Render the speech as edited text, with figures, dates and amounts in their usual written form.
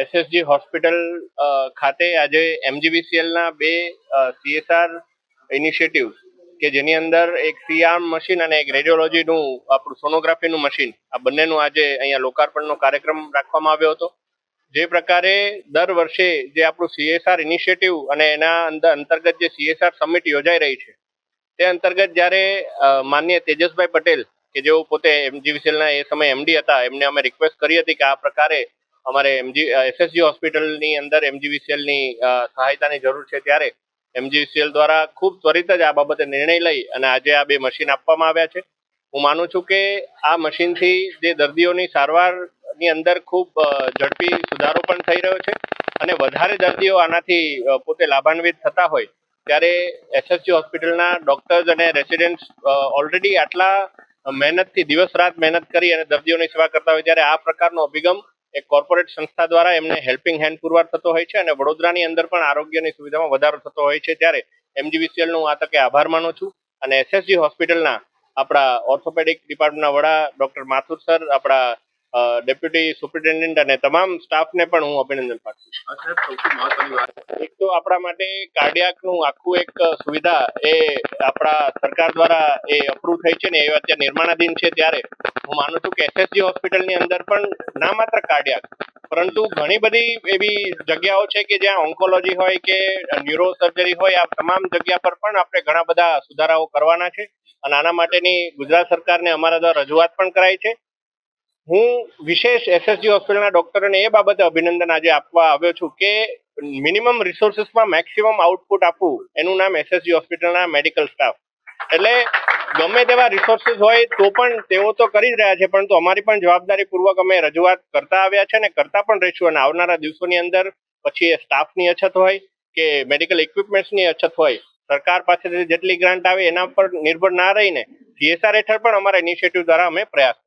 SSG hospital ખાતે આજે એમજીવીસીએલના બે સીએસઆર ઇનિશિયેટિવ કે જેની અંદર એક સીઆર્મ મશીન અને એક રેડિયોલોજીનું આપણું સોનોગ્રાફીનું મશીન આ બંનેનું આજે અહીંયા લોકાર્પણનો કાર્યક્રમ રાખવામાં આવ્યો હતો. જે પ્રકારે દર વર્ષે જે આપણું સીએસઆર ઇનિશિયેટિવ અને એના અંતર્ગત જે સીએસઆર સમિટ યોજાઈ રહી છે તે અંતર્ગત જ્યારે માનનીય તેજસભાઈ પટેલ કે જેઓ પોતે એમજીવીસીએલના એ સમયે એમડી હતા, એમને અમે રિક્વેસ્ટ કરી હતી કે આ પ્રકારે અમારે એસએસજી હોસ્પિટલની અંદર એમજીવીસીએલની સહાયતાની જરૂર છે, ત્યારે એમજીવીસીએલ દ્વારા ખૂબ ત્વરિત જ આ બાબતે નિર્ણય લઈ અને આજે આ બે મશીન આપવામાં આવ્યા છે. હું માનું છું કે આ મશીનથી જે દર્દીઓની સારવારની અંદર ખૂબ ઝડપી સુધારો પણ થઈ રહ્યો છે અને વધારે દર્દીઓ આનાથી પોતે લાભાન્વિત થતા હોય ત્યારે એસએસજી હોસ્પિટલના ડોક્ટર્સ અને રેસિડેન્ટ્સ ઓલરેડી આટલા મહેનતથી દિવસ રાત મહેનત કરી અને દર્દીઓની સેવા કરતા હોય ત્યારે આ પ્રકારનો અભિગમ એક કોર્પોરેટ સંસ્થા દ્વારા એમને હેલ્પિંગ હેન્ડ પુરવાર થતો હોય છે અને વડોદરાની અંદર પણ આરોગ્યની સુવિધામાં વધારો થતો હોય છે. ત્યારે એમજીવીસીએલનો હું આ તકે આભાર માનું છું અને એસએસજી હોસ્પિટલના આપણા ઓર્થોપેડિક ડિપાર્ટમેન્ટના વડા ડોક્ટર માથુર સર, આપણા ડેપ્યુટી સુપ્રિન્ટેન્ડન્ટ અને તમામ સ્ટાફને પણ હું અભિનંદન પાઠવું છું. સૌથી મહત્વની વાત એક તો આપણા માટે કાર્ડિયાકનું આખું એક સુવિધા એ આપણા સરકાર દ્વારા એ અપ્રૂવ થઈ છે ને એ અત્યારે નિર્માણાધીન છે, ત્યારે હું માનું છું કે એસએસજી હોસ્પિટલની અંદર પણ ના માત્ર કાર્ડિયાક પરંતુ ઘણી બધી એવી જગ્યાઓ છે કે જ્યાં ઓન્કોલોજી હોય કે ન્યુરો સર્જરી હોય, આ તમામ જગ્યા પર પણ આપણે ઘણા બધા સુધારાઓ કરવાના છે અને આના માટેની ગુજરાત સરકારને અમારા દ્વારા રજૂઆત પણ કરાઈ છે. હું વિશેષ એસએસજી હોસ્પિટલના ડોક્ટરોને એ બાબતે અભિનંદન આજે આપવા આવ્યો છું કે મિનિમમ રિસોર્સિસમાં મેક્સિમમ આઉટપુટ આપવું એનું નામ એસએસજી હોસ્પિટલના મેડિકલ સ્ટાફ. એટલે ગમે તેવા રિસોર્સિસ હોય તો પણ તેઓ તો કરી જ રહ્યા છે, પરંતુ અમારી પણ જવાબદારીપૂર્વક અમે રજૂઆત કરતા આવ્યા છે અને કરતા પણ રહીશું. અને આવનારા દિવસોની અંદર પછી એ સ્ટાફની અછત હોય કે મેડિકલ ઇક્વિપમેન્ટ્સની અછત હોય, સરકાર પાસેથી જેટલી ગ્રાન્ટ આવે એના પર નિર્ભર ના રહીને સીએસઆર હેઠળ પણ અમારા ઇનિશિયેટિવ દ્વારા અમે પ્રયાસ